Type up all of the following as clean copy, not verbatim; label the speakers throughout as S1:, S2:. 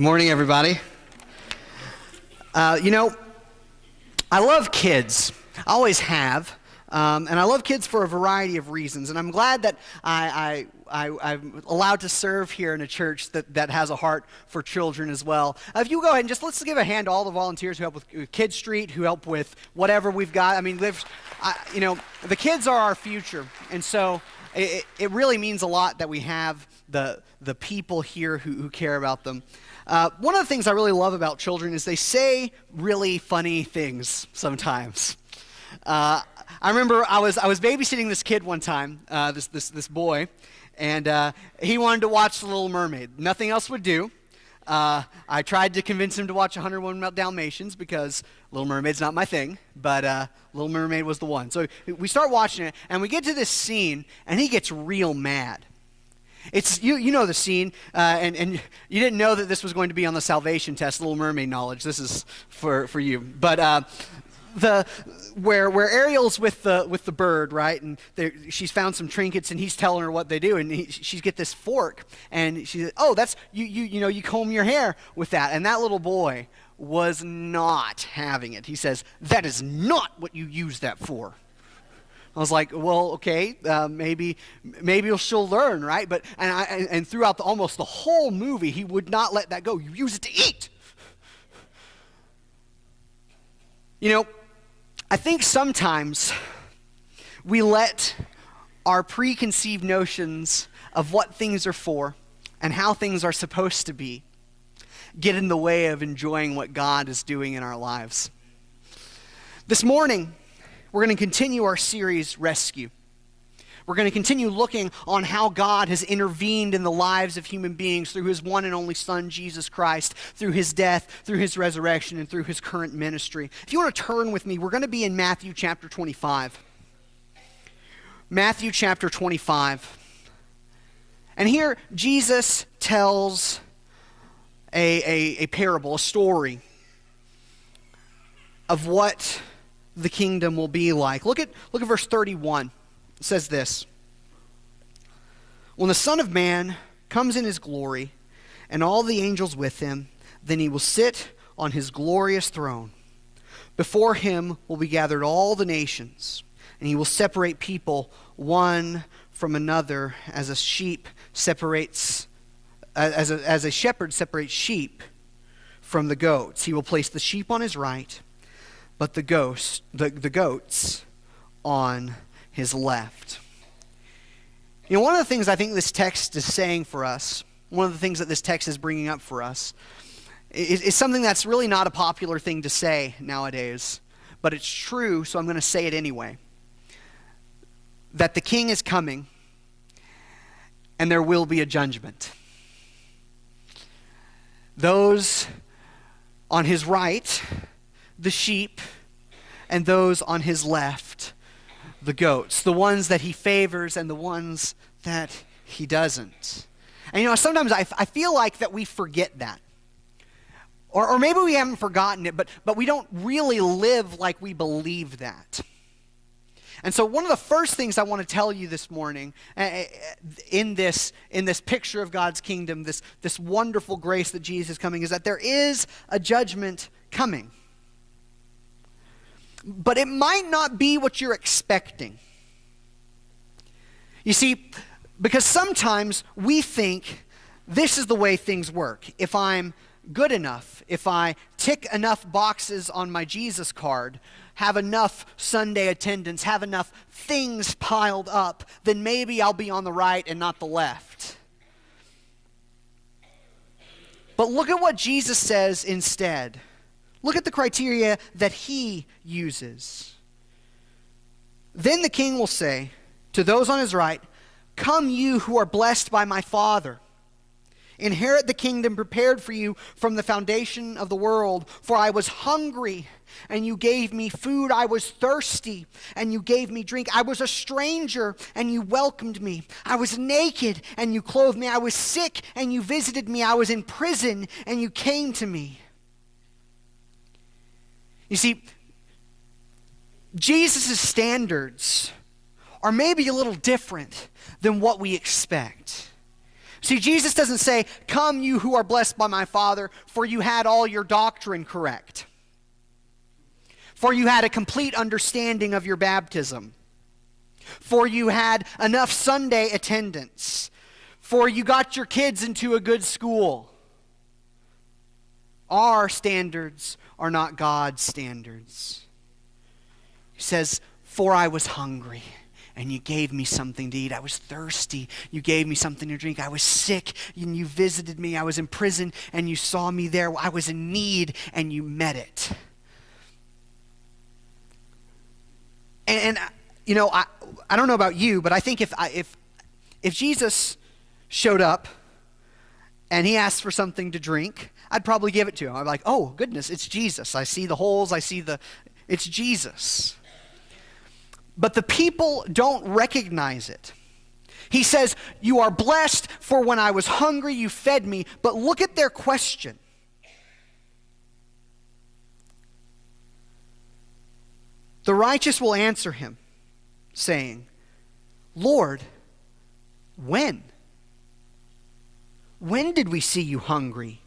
S1: Good morning, everybody. I love kids. I always have. And I love kids for a variety of reasons. And I'm glad that I'm allowed to serve here in a church that has a heart for children as well. If you go ahead and let's give a hand to all the volunteers who help with Kid Street, who help with whatever we've got. I mean, the kids are our future. And so it really means a lot that we have the people here who care about them. One of the things I really love about children is they say really funny things sometimes. I remember I was babysitting this kid one time, this boy, and he wanted to watch The Little Mermaid. Nothing else would do. I tried to convince him to watch 101 Dalmatians because Little Mermaid's not my thing, but Little Mermaid was the one. So we start watching it, and we get to this scene, and he gets real mad. It's you know the scene, and you didn't know that this was going to be on the salvation test, Little Mermaid knowledge. This is for you. But where Ariel's with the bird, right? And she's found some trinkets, and he's telling her what they do, and she's get this fork, and she said, "Oh, that's you comb your hair with that." And that little boy was not having it. He says, "That is not what you use that for." I was like, well, okay, maybe she'll learn, right? But and throughout almost the whole movie, he would not let that go. You use it to eat. I think sometimes we let our preconceived notions of what things are for and how things are supposed to be get in the way of enjoying what God is doing in our lives. This morning, we're going to continue our series, Rescue. We're going to continue looking on how God has intervened in the lives of human beings through his one and only Son, Jesus Christ, through his death, through his resurrection, and through his current ministry. If you want to turn with me, we're going to be in Matthew chapter 25. Matthew chapter 25. And here, Jesus tells a parable, a story of what the kingdom will be like. Look at verse 31. It says this: "When the Son of Man comes in his glory, and all the angels with him, then he will sit on his glorious throne. Before him will be gathered all the nations, and he will separate people one from another, as a shepherd separates sheep from the goats. He will place the sheep on his right, but the goats on his left." One of the things I think this text is saying for us, one of the things that this text is bringing up for us, is something that's really not a popular thing to say nowadays, but it's true, so I'm going to say it anyway. That the king is coming, and there will be a judgment. Those on his right, the sheep, and those on his left, the goats, the ones that he favors and the ones that he doesn't. And sometimes I feel like that we forget that. Or maybe we haven't forgotten it, but we don't really live like we believe that. And so one of the first things I want to tell you this morning in this picture of God's kingdom, this wonderful grace that Jesus is coming, is that there is a judgment coming. But it might not be what you're expecting. You see, because sometimes we think this is the way things work. If I'm good enough, if I tick enough boxes on my Jesus card, have enough Sunday attendance, have enough things piled up, then maybe I'll be on the right and not the left. But look at what Jesus says instead. Look at the criteria that he uses. "Then the king will say to those on his right, 'Come, you who are blessed by my Father. Inherit the kingdom prepared for you from the foundation of the world. For I was hungry, and you gave me food. I was thirsty, and you gave me drink. I was a stranger, and you welcomed me. I was naked, and you clothed me. I was sick, and you visited me. I was in prison, and you came to me.'" You see, Jesus' standards are maybe a little different than what we expect. See, Jesus doesn't say, "Come, you who are blessed by my Father, for you had all your doctrine correct. For you had a complete understanding of your baptism. For you had enough Sunday attendance. For you got your kids into a good school." Our standards are not God's standards. He says, "For I was hungry, and you gave me something to eat. I was thirsty. You gave me something to drink. I was sick, and you visited me. I was in prison, and you saw me there. I was in need, and you met it." And you know, I don't know about you, but I think if Jesus showed up and he asked for something to drink, I'd probably give it to him. I'd be like, "Oh, goodness, it's Jesus. I see the holes. It's Jesus." But the people don't recognize it. He says, "You are blessed, for when I was hungry, you fed me." But look at their question. The righteous will answer him, saying, "Lord, when? When did we see you hungry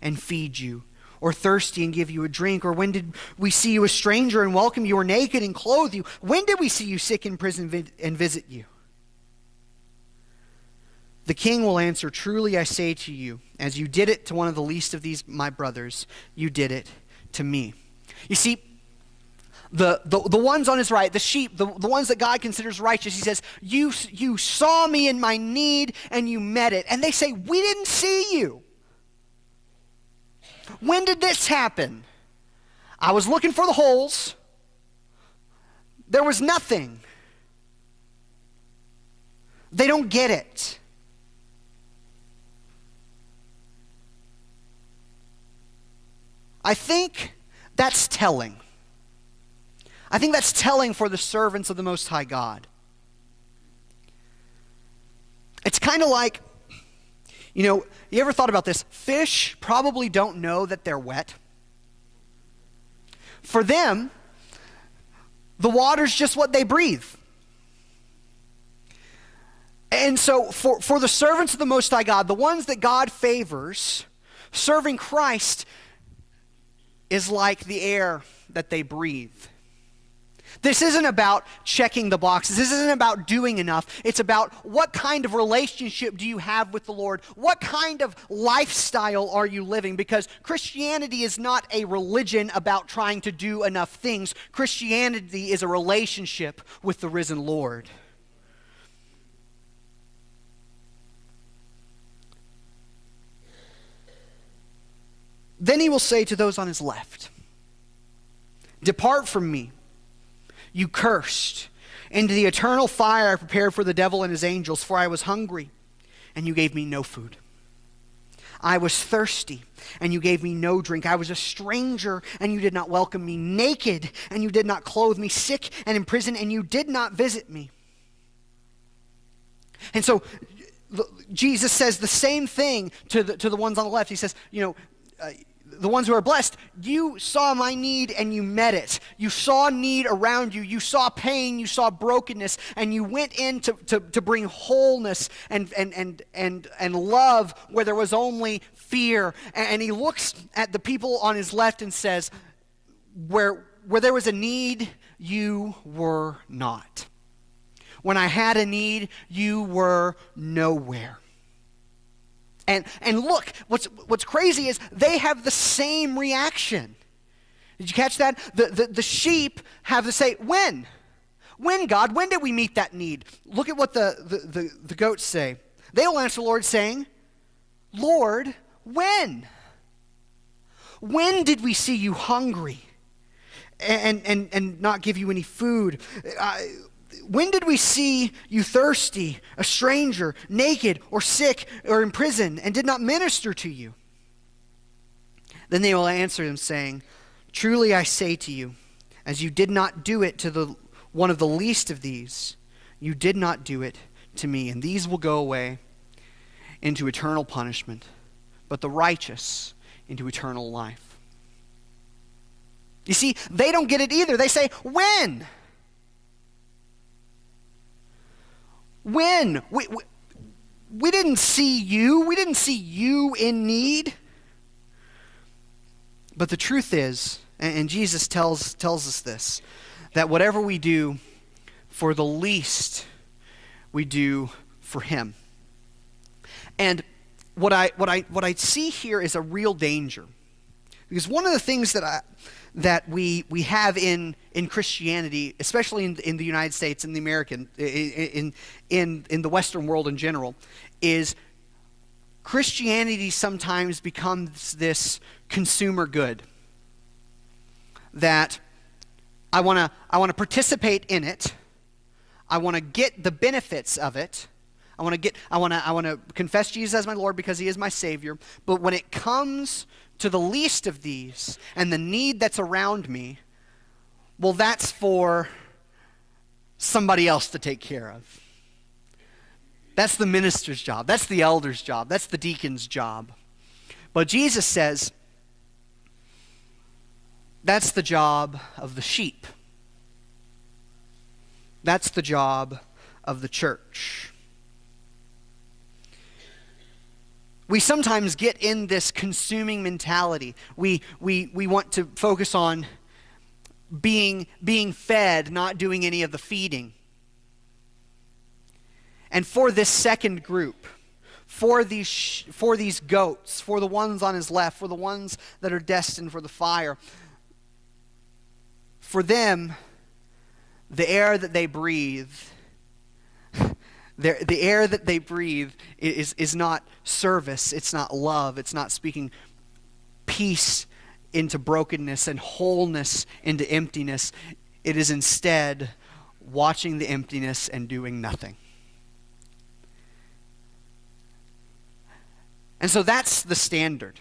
S1: and feed you, or thirsty and give you a drink? Or when did we see you a stranger and welcome you, or naked and clothe you? When did we see you sick in prison and visit you?" The king will answer, "Truly I say to you, as you did it to one of the least of these my brothers, you did it to me." You see, the ones on his right, the sheep, the ones that God considers righteous, he says, you saw me in my need and you met it. And they say, "We didn't see you. When did this happen? I was looking for the holes. There was nothing." They don't get it. I think that's telling. I think that's telling for the servants of the Most High God. It's kind of like, you ever thought about this? Fish probably don't know that they're wet. For them, the water's just what they breathe. And so for the servants of the Most High God, the ones that God favors, serving Christ is like the air that they breathe. This isn't about checking the boxes. This isn't about doing enough. It's about what kind of relationship do you have with the Lord? What kind of lifestyle are you living? Because Christianity is not a religion about trying to do enough things. Christianity is a relationship with the risen Lord. Then he will say to those on his left, "Depart from me, you cursed, into the eternal fire I prepared for the devil and his angels, for I was hungry, and you gave me no food. I was thirsty, and you gave me no drink. I was a stranger, and you did not welcome me, naked, and you did not clothe me, sick and in prison, and you did not visit me." And so Jesus says the same thing to the ones on the left. He says, the ones who are blessed, you saw my need and you met it. You saw need around you. You saw pain. You saw brokenness, and you went in to bring wholeness and love where there was only fear. And he looks at the people on his left and says, where there was a need, you were not. When I had a need, you were nowhere. And look, what's crazy is they have the same reaction. Did you catch that? The sheep have to say, "When? When, God? When did we meet that need?" Look at what the goats say. They will answer the Lord saying, "Lord, when? When did we see you hungry and not give you any food? When did we see you thirsty, a stranger, naked, or sick, or in prison, and did not minister to you?" Then they will answer him, saying, "Truly I say to you, as you did not do it to one of the least of these, you did not do it to me." And these will go away into eternal punishment, but the righteous into eternal life. You see, they don't get it either. They say, "When? When? we didn't see you. We didn't see you in need. But the truth is, and Jesus tells us this, that whatever we do for the least, we do for him. And what I see here is a real danger. Because one of the things that we have in Christianity, especially in the United States, in the American, in the Western world in general, is Christianity sometimes becomes this consumer good. That I want to participate in it. I want to get the benefits of it. I want to confess Jesus as my Lord because he is my Savior. But when it comes to the least of these and the need that's around me, well, that's for somebody else to take care of. That's the minister's job. That's the elder's job. That's the deacon's job. But Jesus says, that's the job of the sheep. That's the job of the church. We sometimes get in this consuming mentality. We want to focus on being fed, not doing any of the feeding. And for this second group, for these goats, for the ones on his left, for the ones that are destined for the fire, for them, the air that they breathe, the air that they breathe is not service, it's not love, it's not speaking peace into brokenness and wholeness into emptiness. It is instead watching the emptiness and doing nothing. And so that's the standard.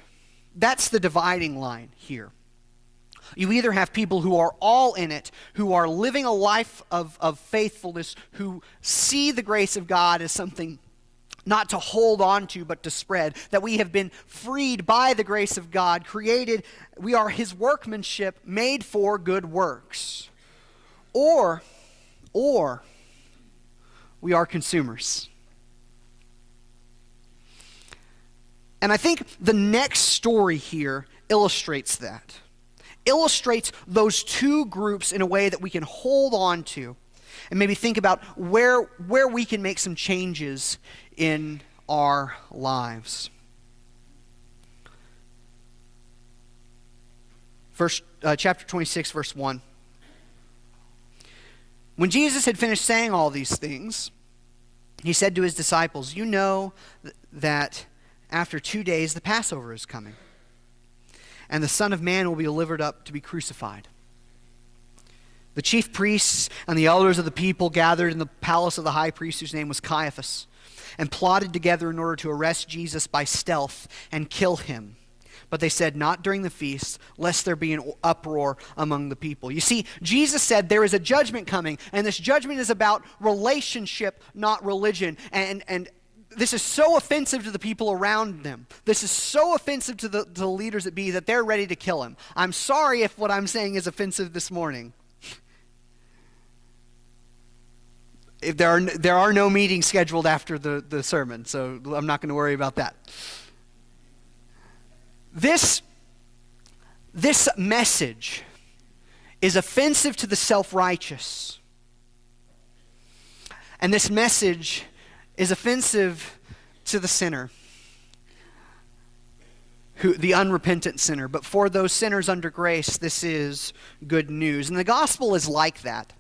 S1: That's the dividing line here. You either have people who are all in it, who are living a life of faithfulness, who see the grace of God as something not to hold on to, but to spread, that we have been freed by the grace of God, created, we are his workmanship, made for good works. Or we are consumers. And I think the next story here illustrates that. Illustrates those two groups in a way that we can hold on to and maybe think about where we can make some changes in our lives. Chapter 26, verse 1. When Jesus had finished saying all these things, he said to his disciples, "You know that after 2 days the Passover is coming, and the Son of Man will be delivered up to be crucified." The chief priests and the elders of the people gathered in the palace of the high priest, whose name was Caiaphas, and plotted together in order to arrest Jesus by stealth and kill him. But they said, "Not during the feast, lest there be an uproar among the people." You see, Jesus said there is a judgment coming, and this judgment is about relationship, not religion. And this is so offensive to the people around them. This is so offensive to the leaders that be that they're ready to kill him. I'm sorry if what I'm saying is offensive this morning. If there are no meetings scheduled after the sermon, so I'm not going to worry about that. This message is offensive to the self-righteous. And this message is offensive to the sinner, the unrepentant sinner. But for those sinners under grace, this is good news. And the gospel is like that.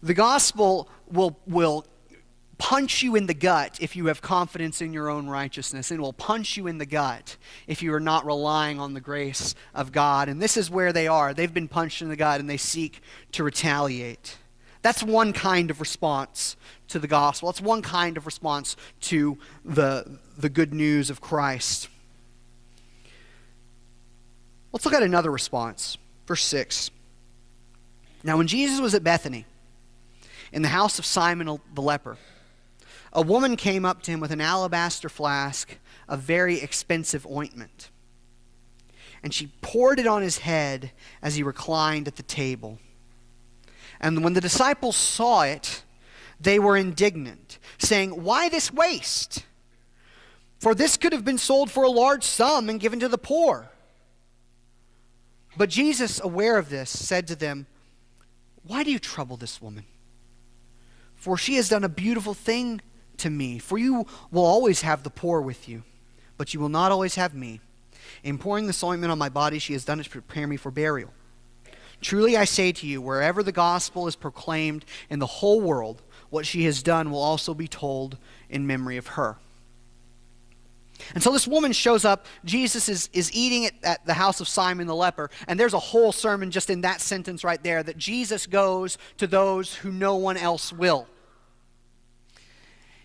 S1: The gospel will punch you in the gut if you have confidence in your own righteousness, and will punch you in the gut if you are not relying on the grace of God. And this is where they are. They've been punched in the gut, and they seek to retaliate. That's one kind of response to the gospel. That's one kind of response to the good news of Christ. Let's look at another response. Verse 6. Now when Jesus was at Bethany, in the house of Simon the leper, a woman came up to him with an alabaster flask of very expensive ointment. And she poured it on his head as he reclined at the table. And when the disciples saw it, they were indignant, saying, "Why this waste? For this could have been sold for a large sum and given to the poor." But Jesus, aware of this, said to them, "Why do you trouble this woman? For she has done a beautiful thing to me. For you will always have the poor with you, but you will not always have me. In pouring this ointment on my body, she has done it to prepare me for burial. Truly I say to you, wherever the gospel is proclaimed in the whole world, what she has done will also be told in memory of her." And so this woman shows up. Jesus is eating at the house of Simon the leper. And there's a whole sermon just in that sentence right there, that Jesus goes to those who no one else will.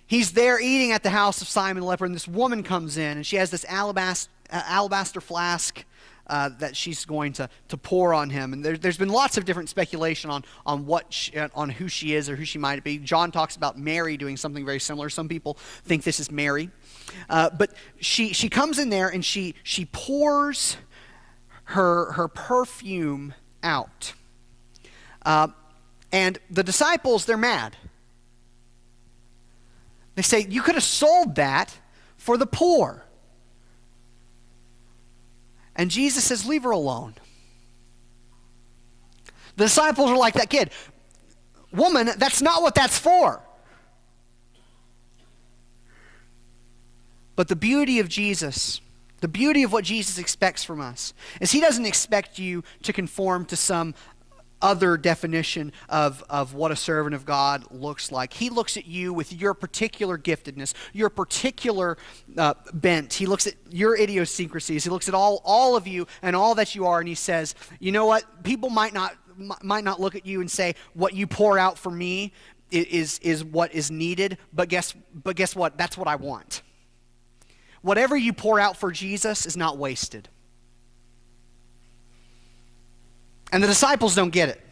S1: He's there eating at the house of Simon the leper, and this woman comes in, and she has this alabaster flask that she's going to pour on him. And there's been lots of different speculation on who she is or who she might be. John talks about Mary doing something very similar. Some people think this is Mary. But she comes in there and she pours her perfume out. And the disciples, they're mad. They say, "You could have sold that for the poor." And Jesus says, "Leave her alone." The disciples are like that kid. "Woman, that's not what that's for." But the beauty of Jesus, the beauty of what Jesus expects from us, is he doesn't expect you to conform to some other definition of what a servant of God looks like. He looks at you with your particular giftedness, your particular bent. He looks at your idiosyncrasies. He looks at all of you and all that you are, and he says, "You know what? People might not look at you and say, what you pour out for me is what is needed, but guess what? That's what I want." Whatever you pour out for Jesus is not wasted. And the disciples don't get it.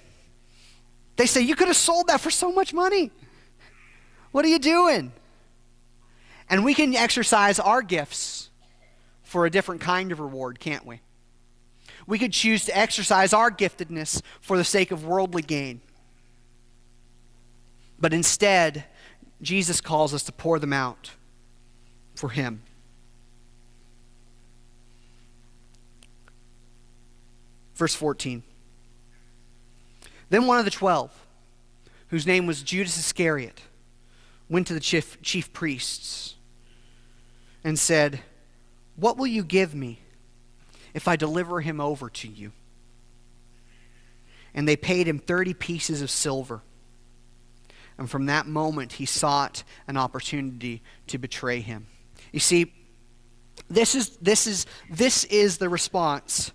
S1: They say, "You could have sold that for so much money. What are you doing?" And we can exercise our gifts for a different kind of reward, can't we? We could choose to exercise our giftedness for the sake of worldly gain. But instead, Jesus calls us to pour them out for him. Verse 14. Then one of the 12, whose name was Judas Iscariot, went to the chief priests and said, "What will you give me if I deliver him over to you?" And they paid him 30 pieces of silver. And from that moment, he sought an opportunity to betray him. You see, this is the response.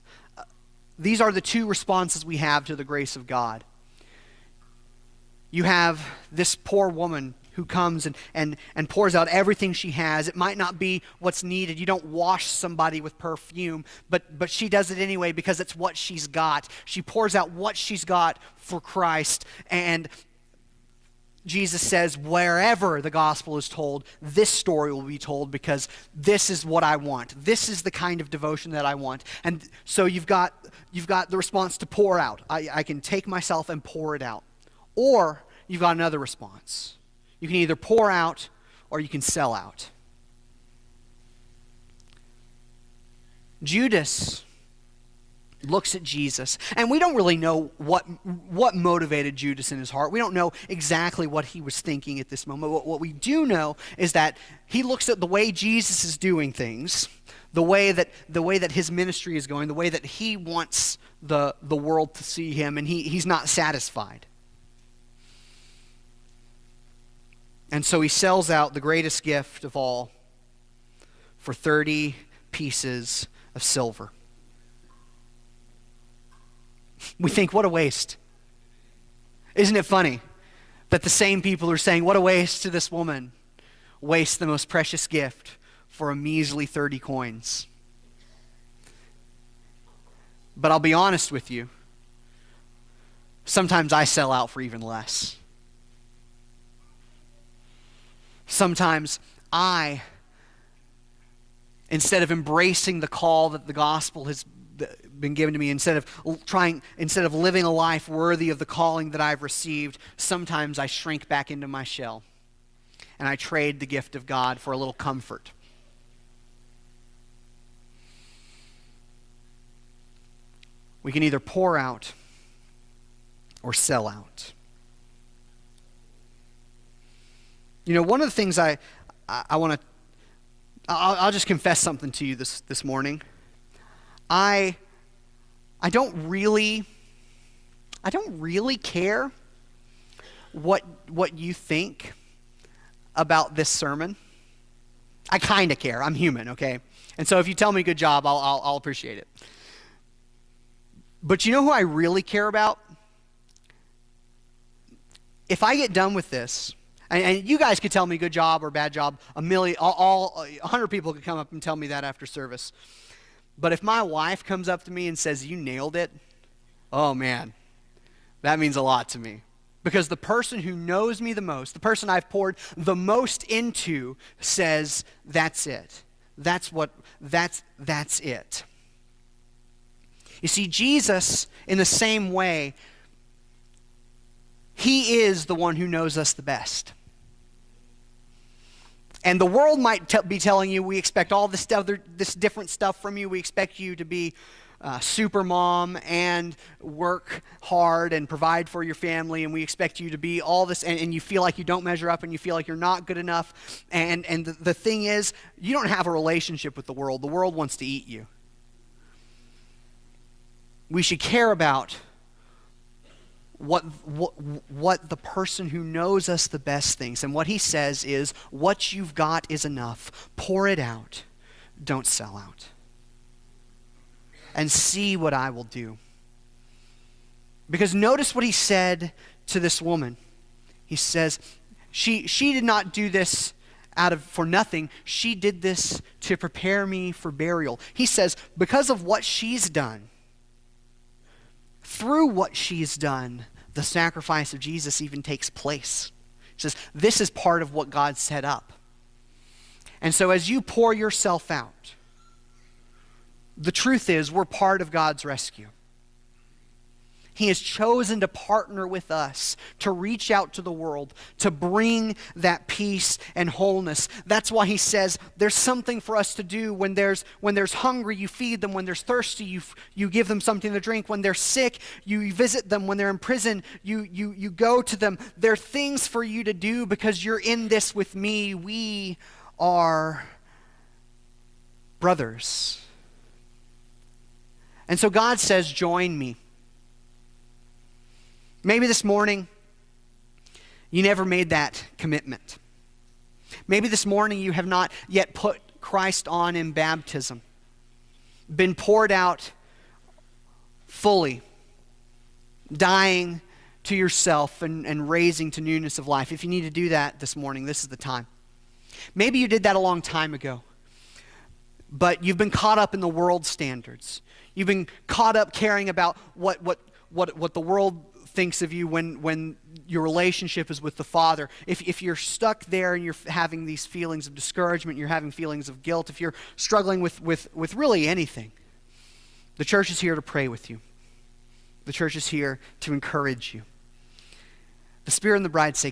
S1: These are the two responses we have to the grace of God. You have this poor woman who comes and pours out everything she has. It might not be what's needed. You don't wash somebody with perfume, but she does it anyway because it's what she's got. She pours out what she's got for Christ. And Jesus says, wherever the gospel is told, this story will be told because this is what I want. This is the kind of devotion that I want. And so you've got the response to pour out. I can take myself and pour it out. Or you've got another response. You can either pour out or you can sell out. Judas looks at Jesus, and we don't really know what motivated Judas in his heart. We don't know exactly what he was thinking at this moment. What we do know is that he looks at the way Jesus is doing things, the way that his ministry is going, the way that he wants the world to see him, and he's not satisfied. And so he sells out the greatest gift of all for 30 pieces of silver. We think, what a waste. Isn't it funny that the same people who are saying, what a waste to this woman, waste the most precious gift for a measly 30 coins? But I'll be honest with you, sometimes I sell out for even less. Sometimes I, instead of embracing the call that the gospel has been given to me, instead of living a life worthy of the calling that I've received, sometimes I shrink back into my shell and I trade the gift of God for a little comfort. We can either pour out or sell out. You know, one of the things I want to, I'll just confess something to you this morning. I don't really care what you think about this sermon. I kind of care. I'm human, okay? And so if you tell me good job, I'll appreciate it. But you know who I really care about? If I get done with this, and you guys could tell me good job or bad job, 100 people could come up and tell me that after service. But if my wife comes up to me and says, "You nailed it," oh man, that means a lot to me. Because the person who knows me the most, the person I've poured the most into, says, "That's it. That's it." You see, Jesus, in the same way, he is the one who knows us the best. And the world might be telling you, we expect all this different stuff from you. We expect you to be super mom and work hard and provide for your family. And we expect you to be all this, and you feel like you don't measure up and you feel like you're not good enough. And the thing is, you don't have a relationship with the world. The world wants to eat you. We should care about what the person who knows us the best thinks. And what he says is, what you've got is enough. Pour it out. Don't sell out. And see what I will do. Because notice what he said to this woman. He says, she did not do this for nothing. She did this to prepare me for burial. He says, because of what she's done, through what she's done, the sacrifice of Jesus even takes place. He says, this is part of what God set up. And so as you pour yourself out, the truth is we're part of God's rescue. He has chosen to partner with us to reach out to the world, to bring that peace and wholeness. That's why he says there's something for us to do. When there's hungry, you feed them. When there's thirsty, you give them something to drink. When they're sick, you visit them. When they're in prison, you go to them. There are things for you to do because you're in this with me. We are brothers. And so God says, join me. Maybe this morning, you never made that commitment. Maybe this morning you have not yet put Christ on in baptism, been poured out fully, dying to yourself and raising to newness of life. If you need to do that this morning, this is the time. Maybe you did that a long time ago, but you've been caught up in the world standards. You've been caught up caring about what the world thinks of you when your relationship is with the Father. If you're stuck there and you're having these feelings of discouragement, you're having feelings of guilt, if you're struggling with really anything, the church is here to pray with you. The church is here to encourage you. The Spirit and the bride say,